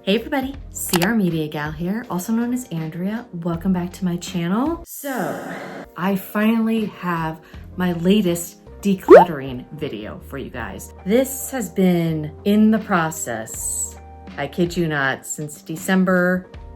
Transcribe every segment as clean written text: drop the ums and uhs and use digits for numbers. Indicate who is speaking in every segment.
Speaker 1: Hey everybody, CR Media Gal here, also known as Andrea. Welcome back to my channel. So, I finally have my latest decluttering video for you guys. This has been in the process, I kid you not, since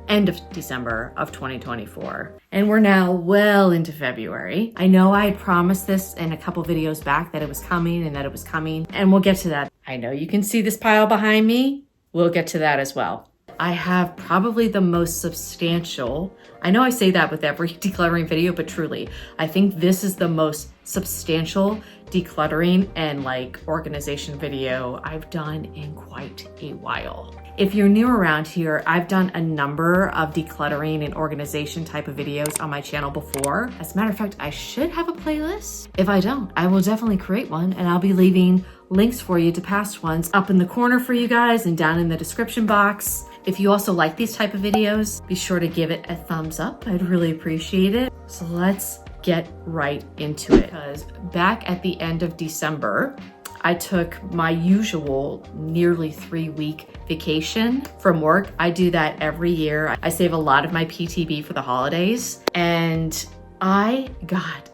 Speaker 1: end of December of 2024. And we're now well into February. I know I had promised this in a couple videos back that it was coming and we'll get to that. I know you can see this pile behind me. We'll get to that as well. I have probably the most substantial, I know I say that with every decluttering video, but truly, I think this is the most substantial decluttering and organization video I've done in quite a while. If you're new around here, I've done a number of decluttering and organization type of videos on my channel before. As a matter of fact, I should have a playlist. If I don't, I will definitely create one, and I'll be leaving links for you to past ones up in the corner for you guys and down in the description box. If you also like these type of videos, be sure to give it a thumbs up. I'd really appreciate it. So let's get right into it. Because back at the end of December, I took my usual nearly 3-week vacation from work. I do that every year. I save a lot of my PTB for the holidays, and I got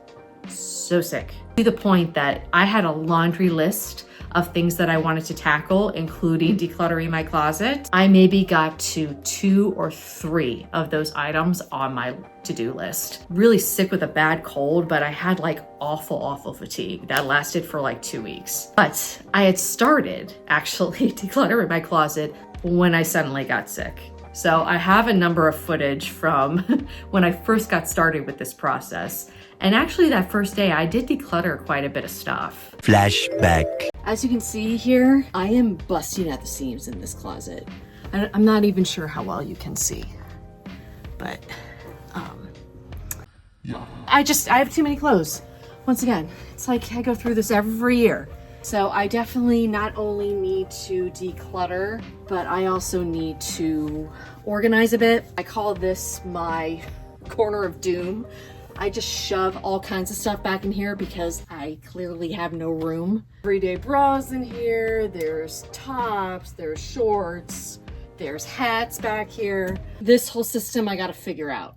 Speaker 1: so sick to the point that I had a laundry list of things that I wanted to tackle, including decluttering my closet. I maybe got to 2 or 3 of those items on my to-do list. Really sick with a bad cold, but I had awful fatigue that lasted for 2 weeks. But I had started actually decluttering my closet when I suddenly got sick. So I have a number of footage from when I first got started with this process. And actually that first day I did declutter quite a bit of stuff.
Speaker 2: Flashback.
Speaker 1: As you can see here, I am busting at the seams in this closet. I'm not even sure how well you can see, but yeah. I have too many clothes. Once again, it's like I go through this every year. So I definitely not only need to declutter, but I also need to organize a bit. I call this my corner of doom. I just shove all kinds of stuff back in here because I clearly have no room. Everyday bras in here, there's tops, there's shorts, there's hats back here. This whole system I gotta figure out.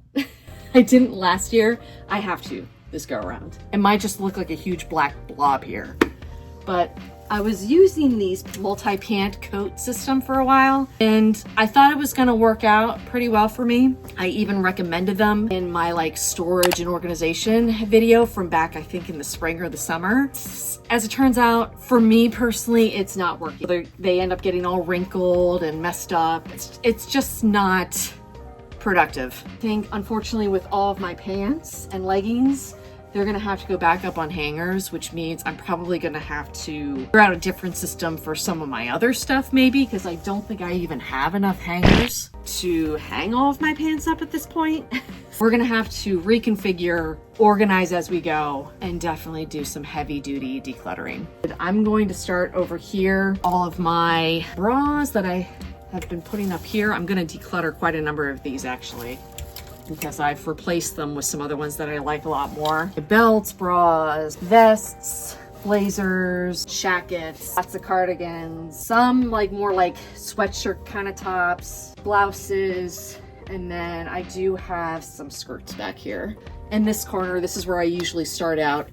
Speaker 1: I didn't last year, I have to this go around. It might just look like a huge black blob here. But I was using these multi-pant coat system for a while, and I thought it was gonna work out pretty well for me. I even recommended them in my storage and organization video from back, I think in the spring or the summer. As it turns out, for me personally, it's not working. They end up getting all wrinkled and messed up. It's just not productive. I think, unfortunately, with all of my pants and leggings, they're gonna have to go back up on hangers, which means I'm probably gonna have to figure out a different system for some of my other stuff maybe, because I don't think I even have enough hangers to hang all of my pants up at this point. We're gonna have to reconfigure, organize as we go, and definitely do some heavy duty decluttering. I'm going to start over here. All of my bras that I have been putting up here, I'm gonna declutter quite a number of these actually, because I've replaced them with some other ones that I like a lot more. Belts, bras, vests, blazers, jackets, lots of cardigans, some more sweatshirt kind of tops, blouses, and then I do have some skirts back here. In this corner, this is where I usually start out.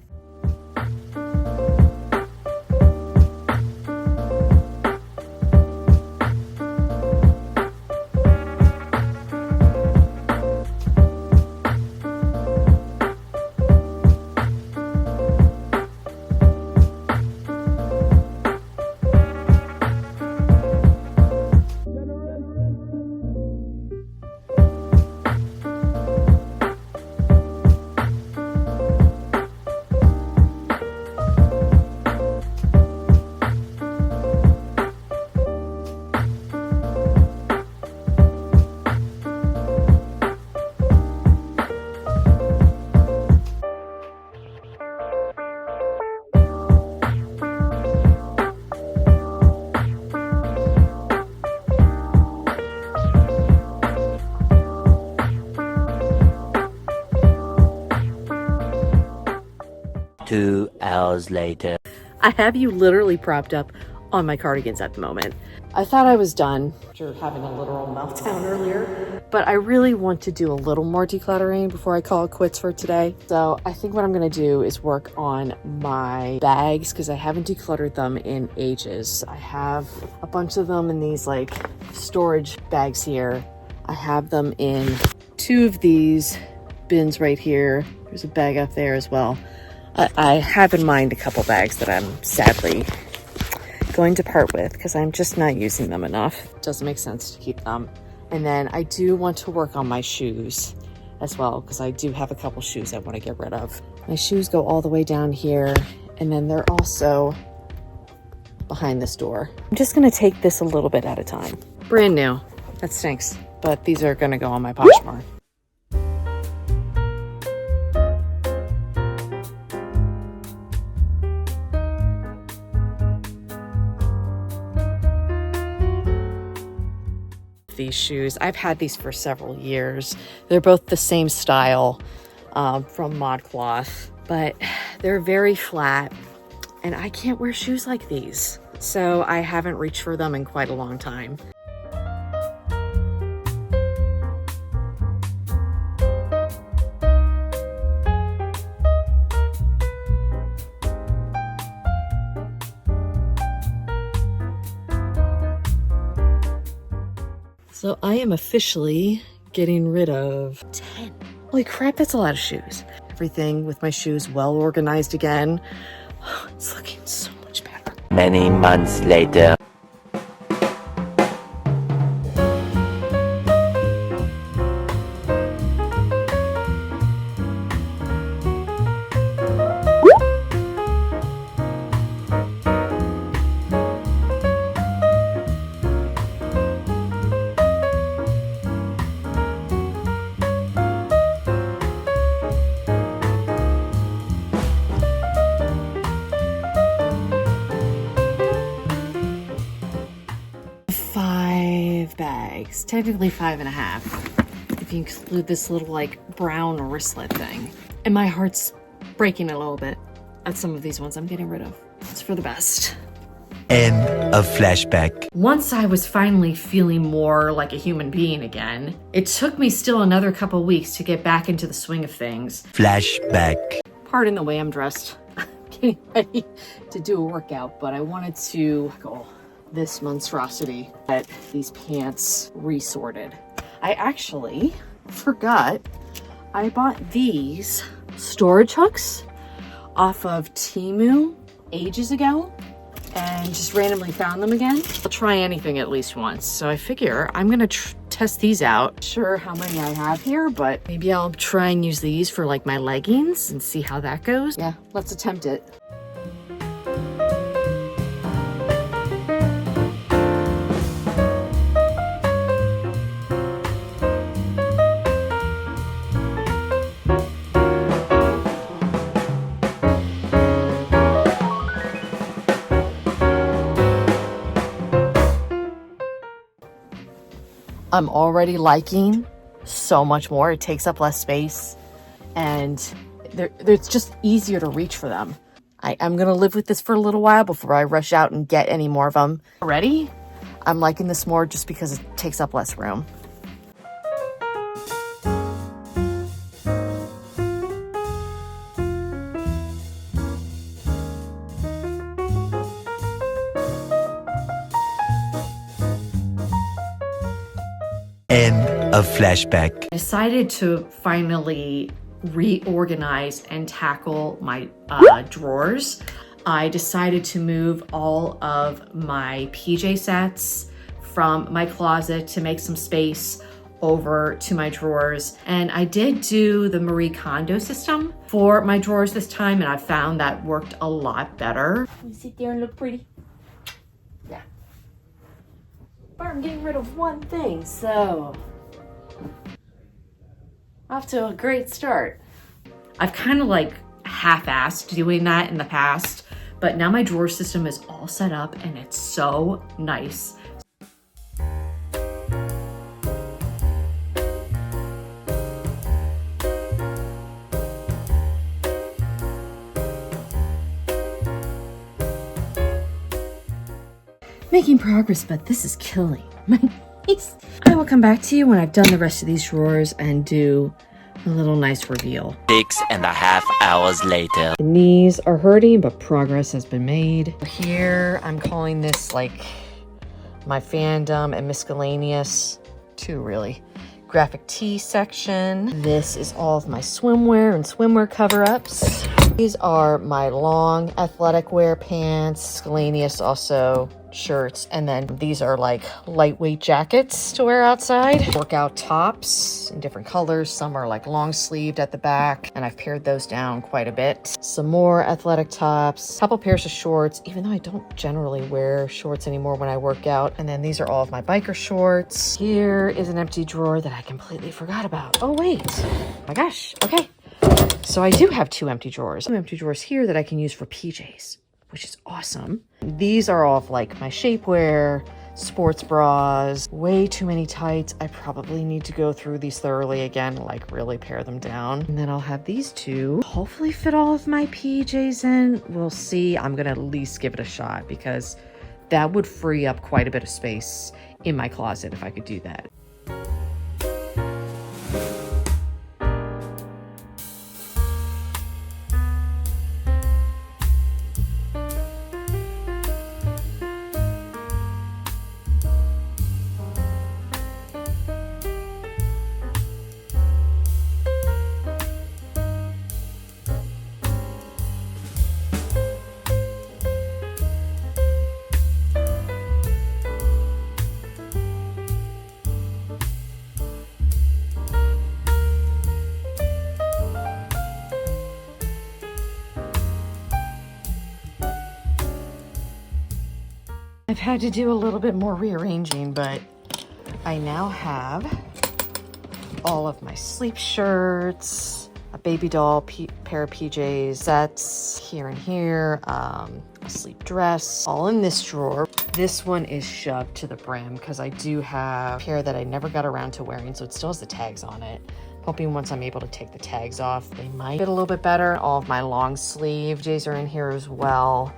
Speaker 2: Two hours later.
Speaker 1: I have you literally propped up on my cardigans at the moment. I thought I was done after having a literal meltdown earlier, but I really want to do a little more decluttering before I call it quits for today. So I think what I'm gonna do is work on my bags because I haven't decluttered them in ages. I have a bunch of them in these like storage bags here. I have them in 2 of these bins right here. There's a bag up there as well. I have in mind a couple bags that I'm sadly going to part with because I'm just not using them enough. It doesn't make sense to keep them. And then I do want to work on my shoes as well because I do have a couple shoes I want to get rid of. My shoes go all the way down here and then they're also behind this door. I'm just going to take this a little bit at a time. Brand new. That stinks. But these are going to go on my poshmark. These shoes, I've had these for several years. They're both the same style from ModCloth, but they're very flat and I can't wear shoes like these. So I haven't reached for them in quite a long time. So I am officially getting rid of 10. Holy crap, that's a lot of shoes. Everything with my shoes well organized again. It's looking so much better.
Speaker 2: Many months later.
Speaker 1: Bags, technically 5.5 if you include this little like brown wristlet thing, and my heart's breaking a little bit at some of these ones I'm getting rid of. It's for the best.
Speaker 2: End of flashback.
Speaker 1: Once I was finally feeling more like a human being again, it took me still another couple weeks to get back into the swing of things.
Speaker 2: Flashback.
Speaker 1: Pardon the way I'm dressed. Getting ready to do a workout, but I wanted to go this monstrosity, get these pants resorted. I actually forgot I bought these storage hooks off of Temu ages ago and just randomly found them again. I'll try anything at least once, so I figure I'm gonna test these out. Sure how many I have here, but maybe I'll try and use these for like my leggings and see how that goes. Yeah, let's attempt it. I'm already liking so much more. It takes up less space and it's just easier to reach for them. I'm gonna live with this for a little while before I rush out and get any more of them. Already, I'm liking this more just because it takes up less room.
Speaker 2: End of flashback.
Speaker 1: I decided to finally reorganize and tackle my drawers. I decided to move all of my PJ sets from my closet to make some space over to my drawers. And I did do the Marie Kondo system for my drawers this time, and I found that worked a lot better. Let me sit there and look pretty. Yeah. But I'm getting rid of one thing, so off to a great start. I've kind of like half-assed doing that in the past, but now my drawer system is all set up and it's so nice. Making progress, but this is killing my knees. I will come back to you when I've done the rest of these drawers and do a little nice reveal.
Speaker 2: 6.5 hours later.
Speaker 1: The knees are hurting, but progress has been made. Here, I'm calling this like my fandom and miscellaneous, two really, graphic tee section. This is all of my swimwear and swimwear cover-ups. These are my long athletic wear pants, miscellaneous also shirts, and then these are like lightweight jackets to wear outside. Workout tops in different colors. Some are like long sleeved at the back, and I've pared those down quite a bit. Some more athletic tops, a couple pairs of shorts, even though I don't generally wear shorts anymore when I work out. And then these are all of my biker shorts. Here is an empty drawer that I completely forgot about. Oh wait, oh my gosh, okay. So I do have two empty drawers. Two empty drawers here that I can use for PJs, which is awesome. These are all of like my shapewear, sports bras, way too many tights. I probably need to go through these thoroughly again, like really pare them down. And then I'll have these two hopefully fit all of my PJs in. We'll see. I'm gonna at least give it a shot because that would free up quite a bit of space in my closet if I could do that. I've had to do a little bit more rearranging, but I now have all of my sleep shirts, a baby doll pair of PJs, sets here and here, a sleep dress, all in this drawer. This one is shoved to the brim because I do have a pair that I never got around to wearing, so it still has the tags on it. Hoping once I'm able to take the tags off, they might fit a little bit better. All of my long sleeve J's are in here as well.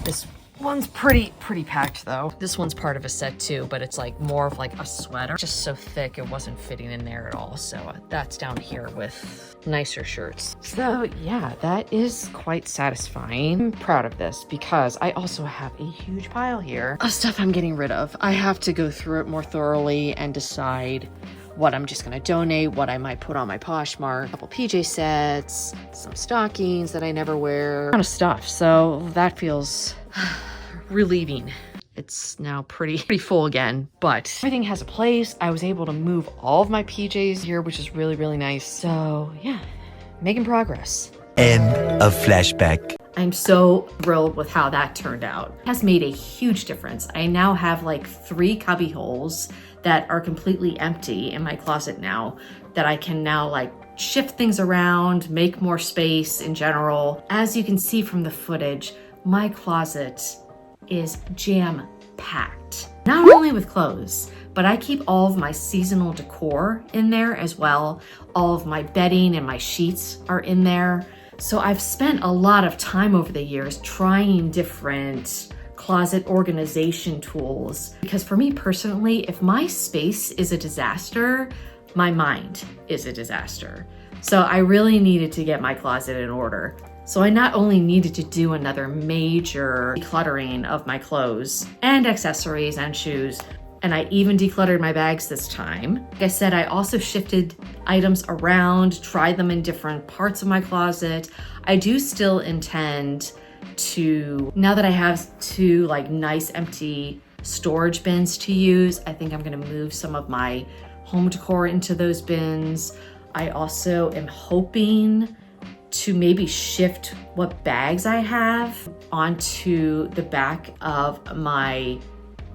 Speaker 1: This one's pretty packed though. This one's part of a set too, but it's like more of like a sweater. Just so thick it wasn't fitting in there at all. So that's down here with nicer shirts. So yeah, that is quite satisfying. I'm proud of this because I also have a huge pile here of stuff I'm getting rid of. I have to go through it more thoroughly and decide what I'm just gonna donate, what I might put on my Poshmark, a couple PJ sets, some stockings that I never wear, kind of stuff. So that feels relieving. It's now pretty full again, but everything has a place. I was able to move all of my PJs here, which is really nice. So yeah, making progress.
Speaker 2: End of flashback.
Speaker 1: I'm so thrilled with how that turned out. It has made a huge difference. I now have like 3 cubby holes that are completely empty in my closet now that I can now like shift things around, make more space in general. As you can see from the footage, my closet is jam-packed. Not only with clothes, but I keep all of my seasonal decor in there as well. All of my bedding and my sheets are in there. So I've spent a lot of time over the years trying different closet organization tools. Because for me personally, if my space is a disaster, my mind is a disaster. So I really needed to get my closet in order. So I not only needed to do another major decluttering of my clothes and accessories and shoes, and I even decluttered my bags this time. Like I said, I also shifted items around, tried them in different parts of my closet. I do still intend to, now that I have 2 like nice empty storage bins to use, I think I'm gonna move some of my home decor into those bins. I also am hoping to maybe shift what bags I have onto the back of my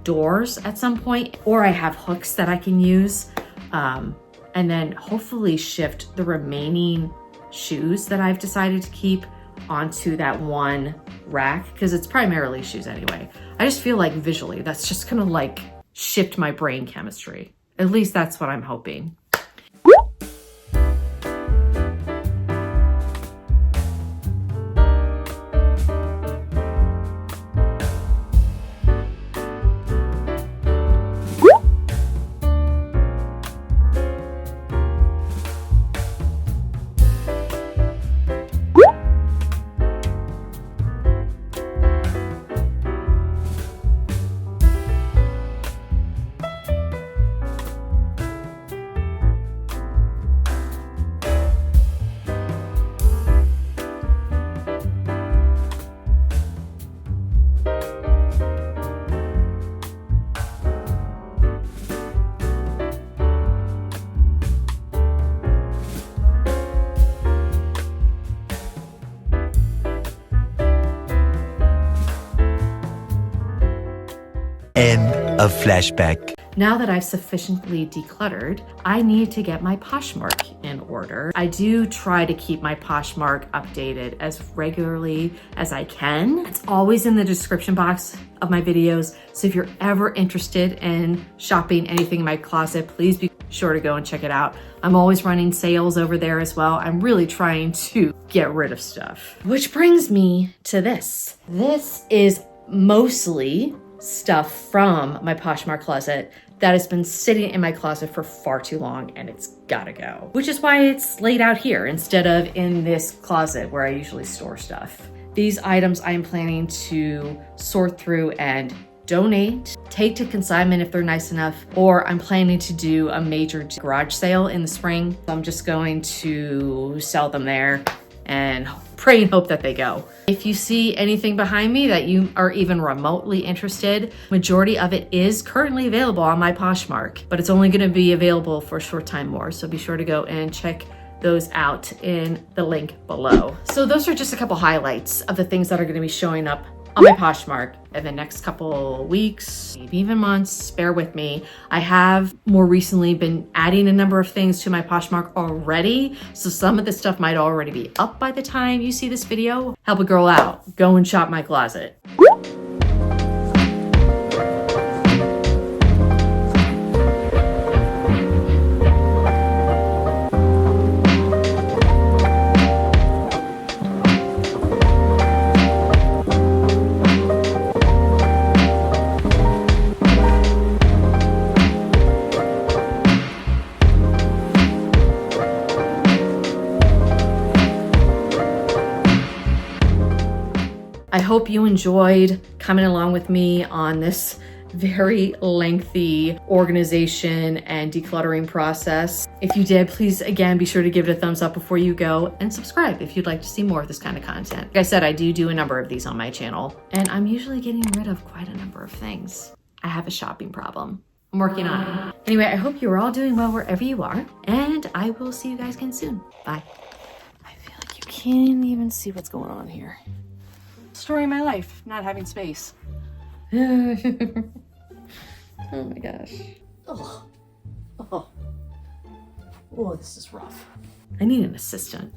Speaker 1: doors at some point, or I have hooks that I can use, and then hopefully shift the remaining shoes that I've decided to keep onto that one rack, because it's primarily shoes anyway. I just feel like visually that's just gonna like shift my brain chemistry. At least that's what I'm hoping.
Speaker 2: End of flashback.
Speaker 1: Now that I've sufficiently decluttered, I need to get my Poshmark in order. I do try to keep my Poshmark updated as regularly as I can. It's always in the description box of my videos. So if you're ever interested in shopping anything in my closet, please be sure to go and check it out. I'm always running sales over there as well. I'm really trying to get rid of stuff. Which brings me to this. This is mostly stuff from my Poshmark closet that has been sitting in my closet for far too long and it's gotta go. Which is why it's laid out here instead of in this closet where I usually store stuff. These items I am planning to sort through and donate, take to consignment if they're nice enough, or I'm planning to do a major garage sale in the spring. I'm just going to sell them there and pray and hope that they go. If you see anything behind me that you are even remotely interested, majority of it is currently available on my Poshmark, but it's only gonna be available for a short time more. So be sure to go and check those out in the link below. So those are just a couple highlights of the things that are gonna be showing up on my Poshmark in the next couple weeks, maybe even months. Bear with me. I have more recently been adding a number of things to my Poshmark already. So some of this stuff might already be up by the time you see this video. Help a girl out. Go and shop my closet. I hope you enjoyed coming along with me on this very lengthy organization and decluttering process. If you did, please again, be sure to give it a thumbs up before you go and subscribe if you'd like to see more of this kind of content. Like I said, I do a number of these on my channel and I'm usually getting rid of quite a number of things. I have a shopping problem. I'm working on it. Anyway, I hope you're all doing well wherever you are and I will see you guys again soon. Bye. I feel like you can't even see what's going on here. Story of my life, not having space. Oh my gosh. Oh. Oh, this is rough. I need an assistant.